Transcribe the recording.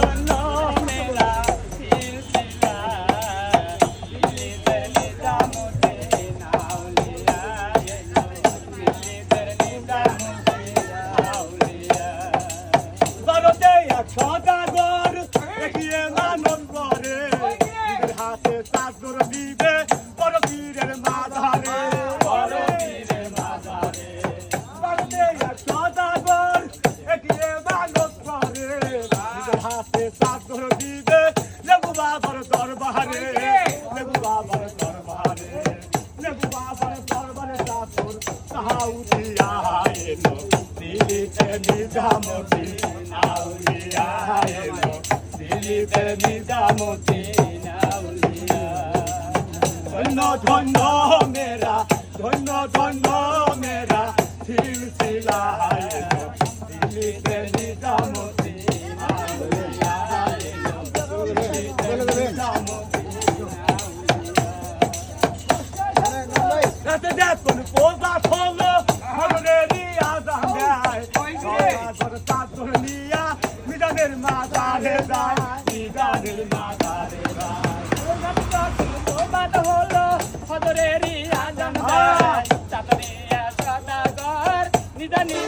ধন্য মেরা সিলসিলা দিল্লিদের নিজামুদ্দিন আউলিয়া দিল্লিদের নিজামুদ্দিন আউলিয়া ভারতে এক সদাগর দেখিয়ে মানব করে নিজের হাতে চাদর দিবে বড় পীরের মাঝারে বড় পীরের মাঝারে ভারতে এক সদাগর দেখিয়ে মানব করে নিজের হাতে চাদর দিবে লেবু বাবার দরবারে লেবু বাবার দরবারে লেবু বাবার দরবারে চাদর তাহা উঠিয়া এলো দিল্লিতে নিজামুদ্দিন আউলিয়া এলো দিল্লিতে নিজামুদ্দিন আউলিয়া ধন্য ধন্য মেরা ধন্য ধন্য মেরা সিলসিলা এলো দিল্লিতে নিজামুদ্দিন আউলিয়া এলো দিল্লিতে নিজামুদ্দিন আউলিয়া রাতে দেখুন পোজা খোলো হরেরি আজান দেয় সবার চাদর নিয়া মিজানের মাজারে যায় মিজানের মাজারে যায় পোজা হলো হরেরি আজান দেয় চাদর নিয়া সদাগর মিজানের